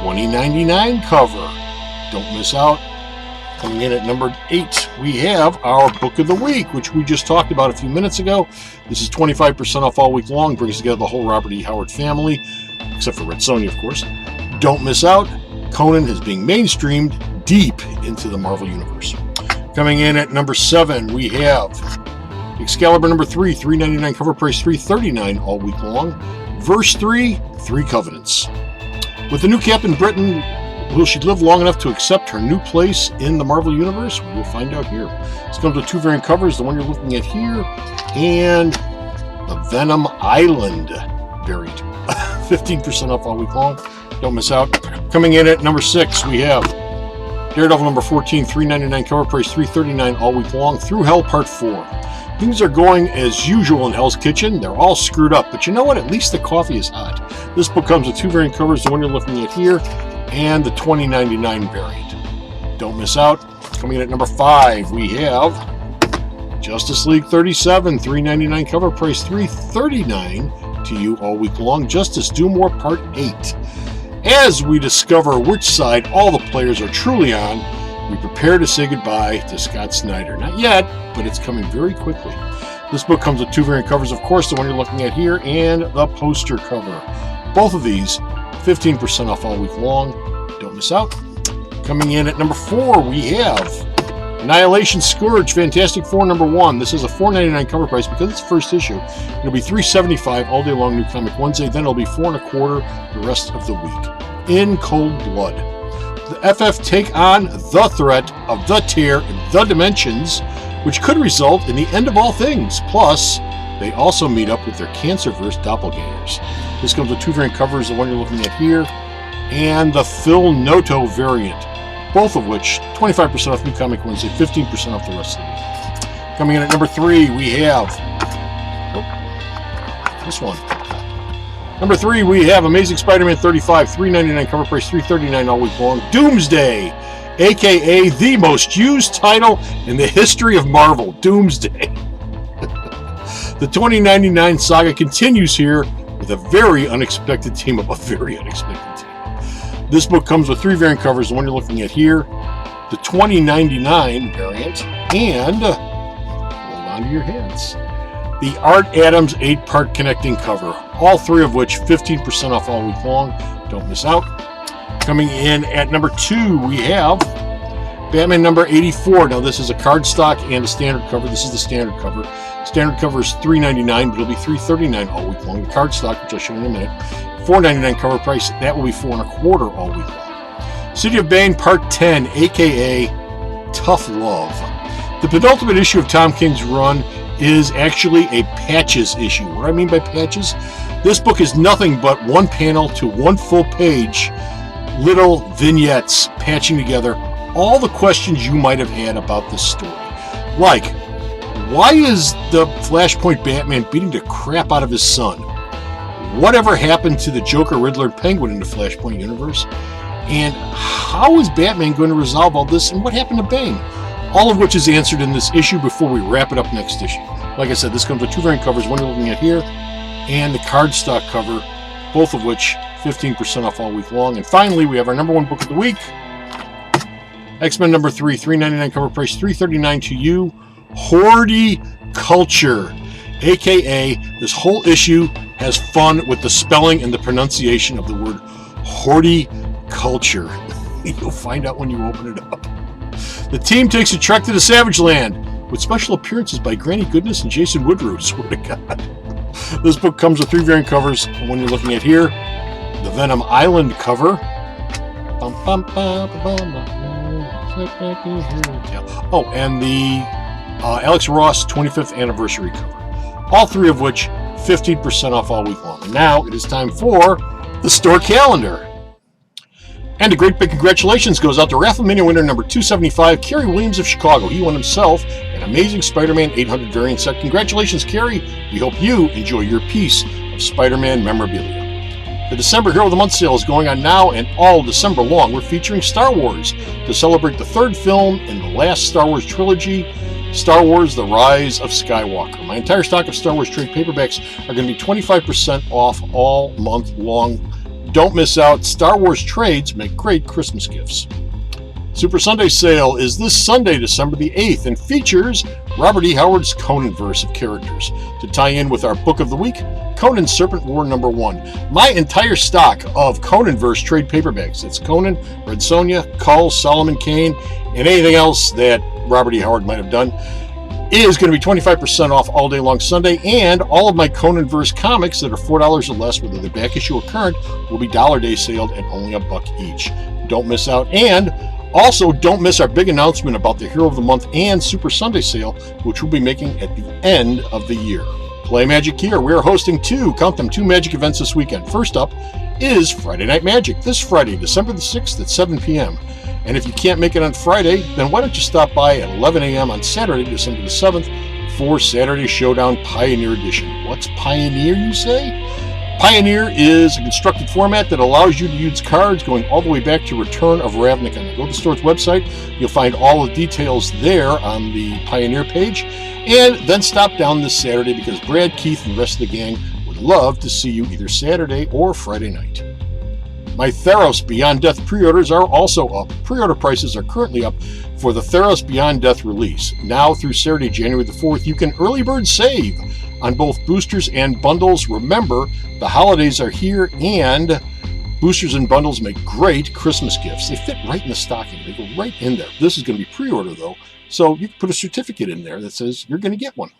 2099 cover. Don't miss out. Coming in at number 8, we have our book of the week, which we just talked about a few minutes ago. This is 25% off all week long, brings together the whole Robert E. Howard family, except for Red Sonja, of course. Don't miss out. Conan is being mainstreamed deep into the Marvel Universe. Coming in at number 7, we have Excalibur number 3, $3.99 cover price, $3.39 all week long. Verse 3, 3 Covenants. With the new Captain Britain, will she live long enough to accept her new place in the Marvel Universe? We'll find out here. This comes with 2 variant covers, the one you're looking at here, and the Venom Island variant. 15% off all week long. Don't miss out. Coming in at number 6, we have Daredevil number 14, $3.99 cover price, $3.39 all week long. Through Hell Part 4. Things are going as usual in Hell's Kitchen. They're all screwed up, but you know what? At least the coffee is hot. This book comes with 2 variant covers, the one you're looking at here, and the $20.99 variant. Don't miss out. Coming in at number 5, we have Justice League 37, $3.99 cover price, $3.39 to you all week long. Justice Doom War Part 8. As we discover which side all the players are truly on, we prepare to say goodbye to Scott Snyder. Not yet, but it's coming very quickly. This book comes with 2 variant covers, of course, the one you're looking at here, and the poster cover. Both of these, 15% off all week long. Don't miss out. Coming in at number 4, we have Annihilation Scourge, Fantastic Four number 1. This is a $4.99 cover price because it's the first issue. It'll be $3.75 all day long, New Comic Wednesday. Then it'll be $4.25 the rest of the week. In cold blood. The FF take on the threat of the tear in the dimensions, which could result in the end of all things. Plus, they also meet up with their Cancerverse doppelgangers. This comes with 2 variant covers, the one you're looking at here, and the Phil Noto variant. Both of which, 25% off New Comic Wednesday, 15% off the rest of the week. Coming in at number 3, we have this one. Number 3, we have Amazing Spider-Man 35, $3.99 cover price, $3.39 all week long. Doomsday, a.k.a. the most used title in the history of Marvel, Doomsday. The 2099 saga continues here with a very unexpected team-up, a very unexpected team. This book comes with 3 variant covers, the one you're looking at here, the 2099 variant, and hold on to your hands, the Art Adams 8-part connecting cover, all 3 of which 15% off all week long. Don't miss out. Coming in at number 2, we have Batman number 84. Now this is a cardstock and a standard cover. This is the standard cover. Standard cover is $3.99, but it'll be $3.39 all week long. The cardstock, which I'll show you in a minute, $4.99 cover price. That will be $4.25 all week long. City of Bane Part 10, a.k.a. Tough Love. The penultimate issue of Tom King's run is actually a patches issue. What do I mean by patches? This book is nothing but 1 panel to 1 full page, little vignettes patching together all the questions you might have had about this story. Like, why is the Flashpoint Batman beating the crap out of his son? Whatever happened to the Joker, Riddler, and Penguin in the Flashpoint universe? And how is Batman going to resolve all this? And what happened to Bane? All of which is answered in this issue before we wrap it up next issue. Like I said, this comes with 2 variant covers, one you're looking at here, and the cardstock cover, both of which 15% off all week long. And finally, we have our number 1 book of the week, X-Men number 3, $3.99 cover price, $3.39 to you, Horticulture, a.k.a. this whole issue has fun with the spelling and the pronunciation of the word horticulture. You'll find out when you open it up. The team takes a trek to the Savage Land with special appearances by Granny Goodness and Jason Woodrue. Swear to God. This book comes with 3 variant covers. The one you're looking at here, the Venom Island cover. Oh, and the Alex Ross 25th anniversary cover. All 3 of which 15% off all week long. And now it is time for the store calendar. And a great big congratulations goes out to Rafflemania winner number 275, Kerry Williams of Chicago. He won himself an Amazing Spider-Man 800 variant set. Congratulations, Kerry. We hope you enjoy your piece of Spider-Man memorabilia. The December Hero of the Month sale is going on now and all December long. We're featuring Star Wars to celebrate the 3rd film in the last Star Wars trilogy, Star Wars The Rise of Skywalker. My entire stock of Star Wars trade paperbacks are going to be 25% off all month long. Don't miss out. Star Wars trades make great Christmas gifts. Super Sunday Sale is this Sunday, December the 8th, and features Robert E. Howard's Conanverse of characters. To tie in with our book of the week, Conan Serpent War #1. My entire stock of Conanverse trade paperbacks, it's Conan, Red Sonja, Cull, Solomon Kane, and anything else that Robert E. Howard might have done, is going to be 25% off all day long Sunday, and all of my Conanverse comics that are $4 or less, whether they're back issue or current, will be Dollar Day saled at only $1 each. Don't miss out. And also, don't miss our big announcement about the Hero of the Month and Super Sunday Sale, which we'll be making at the end of the year. Play Magic here. We are hosting two Magic events this weekend. First up is Friday Night Magic, this Friday, December the 6th at 7 p.m. And if you can't make it on Friday, then why don't you stop by at 11 a.m. on Saturday, December the 7th, for Saturday Showdown Pioneer Edition. What's Pioneer, you say? Pioneer is a constructed format that allows you to use cards going all the way back to Return of Ravnica. Go to the store's website. You'll find all the details there on the Pioneer page. And then stop down this Saturday, because Brad, Keith, and the rest of the gang would love to see you either Saturday or Friday night. My Theros Beyond Death pre-orders are also up. Pre-order prices are currently up for the Theros Beyond Death release. Now through Saturday, January the 4th, you can early bird save on both boosters and bundles. Remember, the holidays are here, and boosters and bundles make great Christmas gifts. They fit right in the stocking. They go right in there. This is going to be pre-order, though, so you can put a certificate in there that says you're going to get one.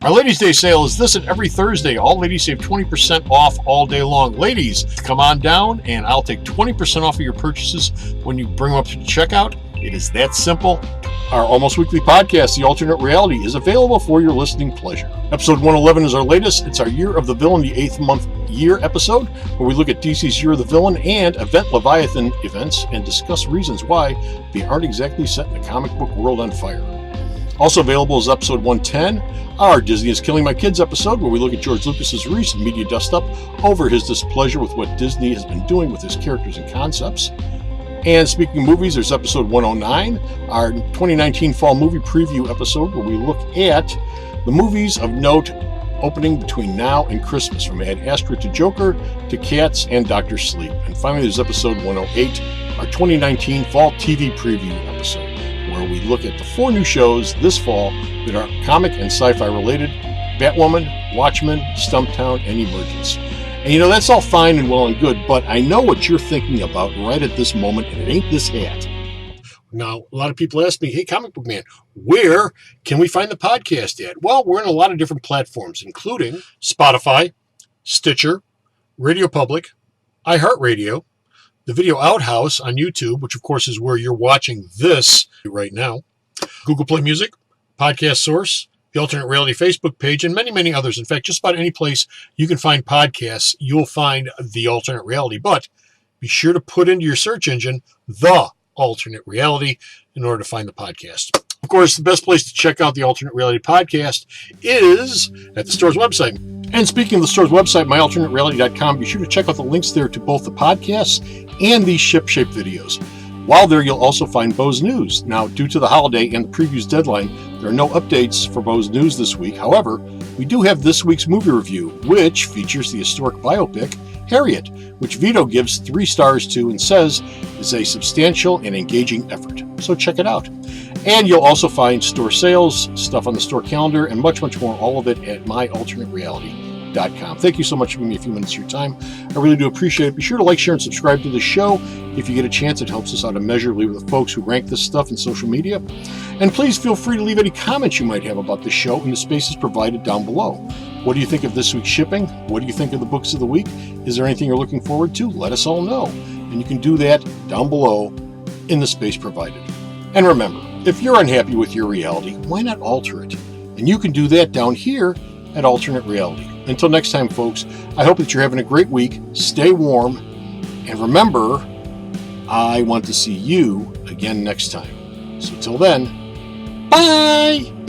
Our Ladies' Day sale is this and every Thursday. All ladies save 20% off all day long. Ladies, come on down, and I'll take 20% off of your purchases when you bring them up to the checkout. It is that simple. Our almost weekly podcast, The Alternate Reality, is available for your listening pleasure. Episode 111 is our latest. It's our Year of the Villain, the 8th month year episode, where we look at DC's Year of the Villain and Event Leviathan events and discuss reasons why they aren't exactly setting the comic book world on fire. Also available is episode 110, our Disney is Killing My Kids episode, where we look at George Lucas's recent media dust-up over his displeasure with what Disney has been doing with his characters and concepts. And speaking of movies, there's episode 109, our 2019 fall movie preview episode, where we look at the movies of note opening between now and Christmas, from Ad Astra to Joker to Cats and Dr. Sleep. And finally, there's episode 108, our 2019 fall TV preview episode, where we look at the 4 new shows this fall that are comic and sci-fi related: Batwoman, Watchmen, Stumptown, and Emergence. And that's all fine and well and good, but I know what you're thinking about right at this moment, and it ain't this hat. Now, a lot of people ask me, hey, Comic Book Man, where can we find the podcast at? Well, we're in a lot of different platforms, including Spotify, Stitcher, Radio Public, iHeartRadio, the Video Outhouse on YouTube, which of course is where you're watching this right now, Google Play Music, Podcast Source, the Alternate Reality Facebook page, and many, many others. In fact, just about any place you can find podcasts, you'll find The Alternate Reality. But be sure to put into your search engine The Alternate Reality in order to find the podcast. Of course, the best place to check out the Alternate Reality podcast is at the store's website. And speaking of the store's website, myalternatereality.com, be sure to check out the links there to both the podcasts and the Shipshape videos. While there, you'll also find Bo's News. Now, due to the holiday and the previews deadline, there are no updates for Bo's News this week. However, we do have this week's movie review, which features the historic biopic, Harriet, which Vito gives 3 stars to and says is a substantial and engaging effort. So check it out. And you'll also find store sales, stuff on the store calendar, and much, much more, all of it at myalternatereality.com. Thank you so much for giving me a few minutes of your time. I really do appreciate it. Be sure to like, share, and subscribe to the show. If you get a chance, it helps us out immeasurably with the folks who rank this stuff in social media. And please feel free to leave any comments you might have about the show in the spaces provided down below. What do you think of this week's shipping? What do you think of the books of the week? Is there anything you're looking forward to? Let us all know. And you can do that down below in the space provided. And remember, if you're unhappy with your reality, why not alter it? And you can do that down here at Alternate Reality. Until next time, folks, I hope that you're having a great week. Stay warm. And remember, I want to see you again next time. So till then, bye!